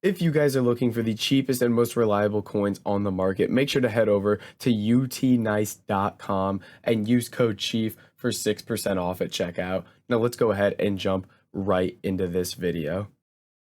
If you guys are looking for the cheapest and most reliable coins on the market, make sure to head over to utnice.com and use code CHIEF for 6% off at checkout. Now let's go ahead and jump right into this video.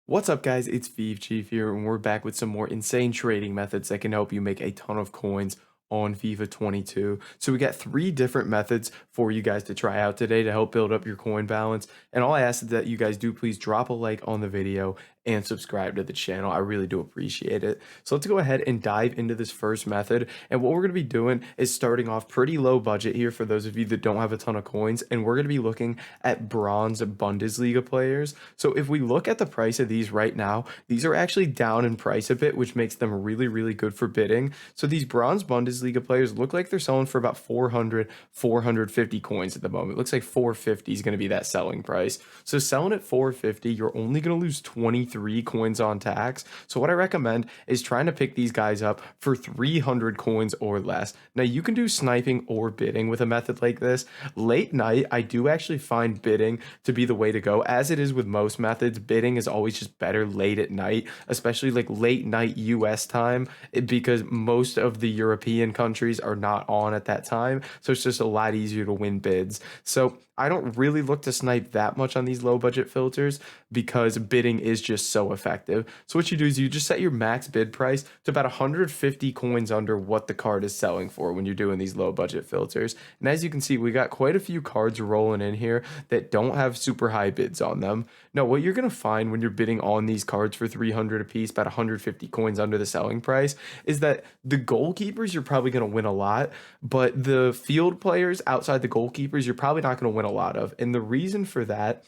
What's up guys, it's Vive Chief here and we're back with some more insane trading methods that can help you make a ton of coins on FIFA 22. So we got 3 different methods for you guys to try out today to help build up your coin balance. And all I ask is that you guys do please drop a like on the video and subscribe to the channel. I really do appreciate it. So let's go ahead and dive into this first method. And what we're going to be doing is starting off pretty low budget here for those of you that don't have a ton of coins. And we're going to be looking at bronze Bundesliga players. So if we look at the price of these right now, these are actually down in price a bit, which makes them really, really good for bidding. So these bronze Bundesliga players look like they're selling for about 400, 450 coins at the moment. It looks like 450 is going to be that selling price. So selling at 450, you're only going to lose 23 coins on tax. So what I recommend is trying to pick these guys up for 300 coins or less. Now you can do sniping or bidding with a method like this. Late night, I do actually find bidding to be the way to go. As it is with most methods, bidding is always just better late at night, especially like late night US time, because most of the European countries are not on at that time. So it's just a lot easier to win bids. So I don't really look to snipe that much on these low budget filters because bidding is just so effective. So what you do is you just set your max bid price to about 150 coins under what the card is selling for when you're doing these low budget filters. And as you can see, we got quite a few cards rolling in here that don't have super high bids on them. Now, what you're going to find when you're bidding on these cards for 300 a piece, about 150 coins under the selling price, is that the goalkeepers, you're probably going to win a lot, but the field players outside the goalkeepers, you're probably not going to win a lot of. And the reason for that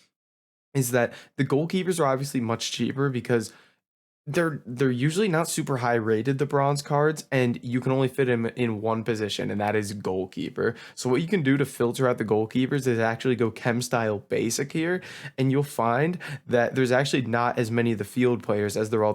is that the goalkeepers are obviously much cheaper because they're usually not super high rated, the bronze cards, and you can only fit them in one position, and that is goalkeeper. So what you can do to filter out the goalkeepers is actually go chem style basic here, and you'll find that there's actually not as many of the field players as there are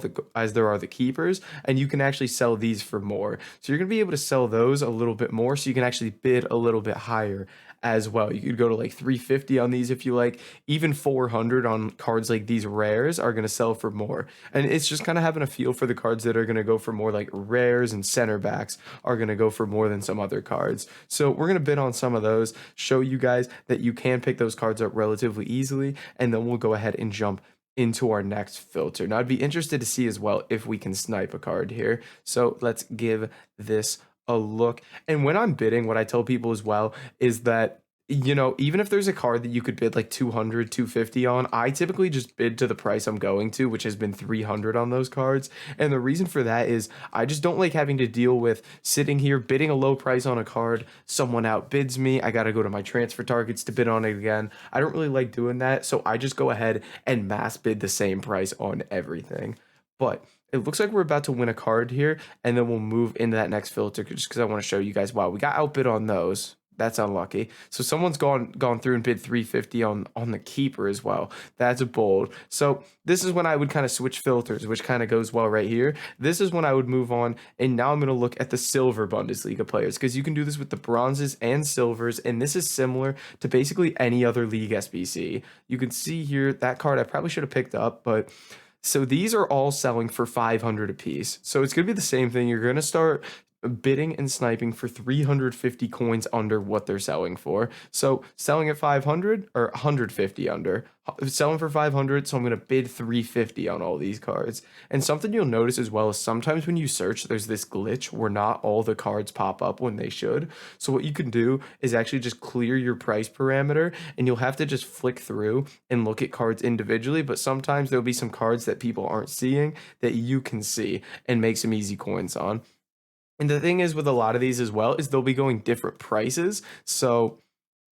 the keepers, and you can actually sell these for more. So you're gonna be able to sell those a little bit more, so you can actually bid a little bit higher as well. You could go to like 350 on these if you like. Even 400 on cards like these rares are going to sell for more. And it's just kind of having a feel for the cards that are going to go for more, like rares and center backs are going to go for more than some other cards. So we're going to bid on some of those, show you guys that you can pick those cards up relatively easily, and then we'll go ahead and jump into our next filter. Now I'd be interested to see as well if we can snipe a card here. So let's give this a look. And when I'm bidding, what I tell people as well is that, you know, even if there's a card that you could bid like 200, 250 on, I typically just bid to the price I'm going to, which has been 300 on those cards. And the reason for that is I just don't like having to deal with sitting here bidding a low price on a card, someone outbids me, I got to go to my transfer targets to bid on it again. I don't really like doing that, so I just go ahead and mass bid the same price on everything. But it looks like we're about to win a card here, and then we'll move into that next filter just because I want to show you guys, wow, we got outbid on those. That's unlucky. So someone's gone through and bid 350 on the keeper as well. That's bold. So this is when I would kind of switch filters, which kind of goes well right here. This is when I would move on, and now I'm going to look at the silver Bundesliga players, because you can do this with the bronzes and silvers, and this is similar to basically any other league SBC. You can see here that card I probably should have picked up, but so these are all selling for 500 a piece. So it's going to be the same thing. You're going to start bidding and sniping for 350 coins under what they're selling for. So selling at 500 or 150 under, selling for 500. So I'm going to bid 350 on all these cards. And something you'll notice as well is sometimes when you search, there's this glitch where not all the cards pop up when they should. So what you can do is actually just clear your price parameter, and you'll have to just flick through and look at cards individually. But sometimes there'll be some cards that people aren't seeing that you can see and make some easy coins on. And the thing is with a lot of these as well is they'll be going different prices. So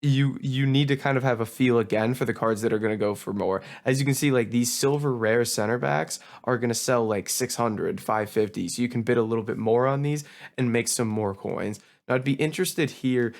you need to kind of have a feel again for the cards that are going to go for more. As you can see, like these silver rare center backs are going to sell like 600, 550. So you can bid a little bit more on these and make some more coins. Now I'd be interested here.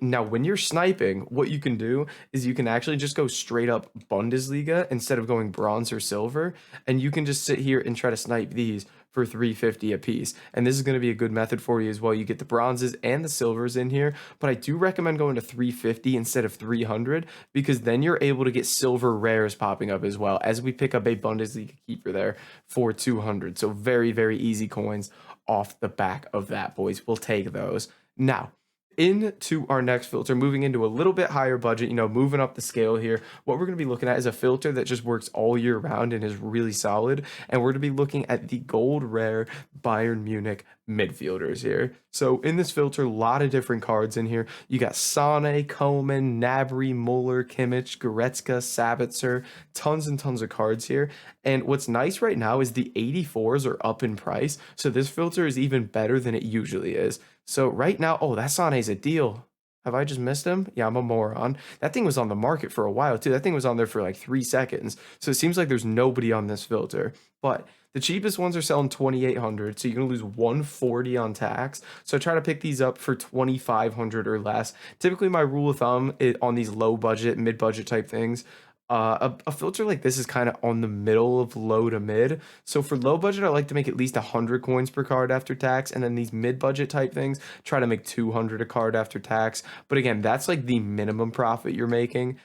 Now, when you're sniping, what you can do is you can actually just go straight up Bundesliga instead of going bronze or silver. And you can just sit here and try to snipe these for 350 a piece. And this is going to be a good method for you as well. You get the bronzes and the silvers in here, but I do recommend going to 350 instead of 300 because then you're able to get silver rares popping up as well as we pick up a Bundesliga keeper there for 200. So very, very easy coins off the back of that, boys. We'll take those. Now, into our next filter, moving into a little bit higher budget, moving up the scale here. What we're going to be looking at is a filter that just works all year round and is really solid. And we're going to be looking at the gold rare Bayern Munich midfielders here. So in this filter, a lot of different cards in here. You got Sane, Koeman, Gnabry, Muller, Kimmich, Goretzka, Sabitzer, tons and tons of cards here. And what's nice right now is the 84s are up in price. So this filter is even better than it usually is. So right now, oh, that Sane's a deal. Have I just missed him? Yeah, I'm a moron. That thing was on the market for a while too. That thing was on there for like 3 seconds. So it seems like there's nobody on this filter. But the cheapest ones are selling 2,800. So you're gonna lose 140 on tax. So try to pick these up for 2,500 or less. Typically, my rule of thumb on these low budget, mid budget type things. A filter like this is kind of on the middle of low to mid. So for low budget, I like to make at least 100 coins per card after tax. And then these mid budget type things, try to make 200 a card after tax. But again, that's like the minimum profit you're making.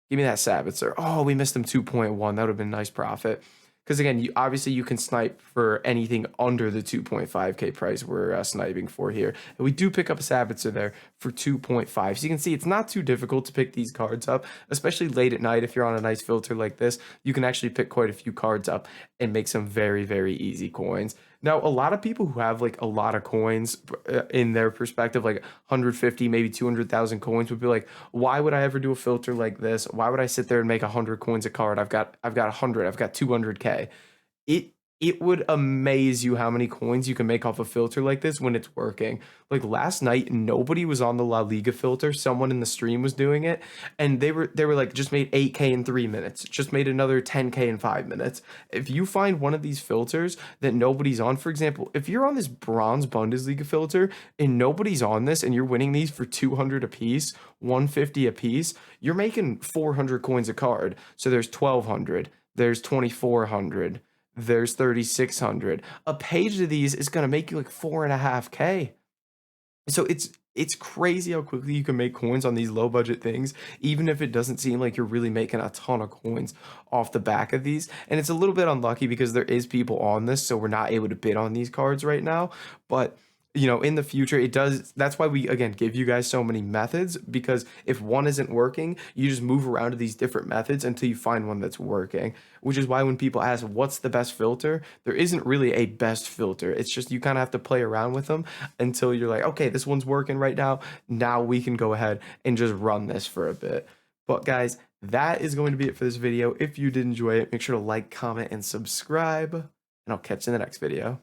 Give me that Sabitzer. Oh, we missed him 2.1. That would have been nice profit. Because again, obviously you can snipe for anything under the 2.5k price we're sniping for here. And we do pick up a Sabitzer there for 2.5. So you can see it's not too difficult to pick these cards up, especially late at night. If you're on a nice filter like this, you can actually pick quite a few cards up and make some very, very easy coins. Now, a lot of people who have like a lot of coins in their perspective, like 150, maybe 200,000 coins would be like, why would I ever do a filter like this? Why would I sit there and make 100 coins a card? I've got 100, I've got 200k. It would amaze you how many coins you can make off a filter like this when it's working. Like last night, nobody was on the La Liga filter. Someone in the stream was doing it, and they were like, just made 8k in 3 minutes, just made another 10k in 5 minutes. If you find one of these filters that nobody's on, for example, if you're on this bronze Bundesliga filter and nobody's on this and you're winning these for 200 a piece, 150 a piece, you're making 400 coins a card. So there's 1,200, there's 2,400. There's 3,600. A page of these is going to make you like 4.5k. So it's crazy how quickly you can make coins on these low budget things, even if it doesn't seem like you're really making a ton of coins off the back of these. And it's a little bit unlucky because there is people on this, so we're not able to bid on these cards right now. But in the future, it does. That's why we, again, give you guys so many methods, because if one isn't working, you just move around to these different methods until you find one that's working, which is why when people ask, what's the best filter? There isn't really a best filter. It's just you kind of have to play around with them until you're like, okay, this one's working right now. Now we can go ahead and just run this for a bit. But guys, that is going to be it for this video. If you did enjoy it, make sure to like, comment, and subscribe, and I'll catch you in the next video.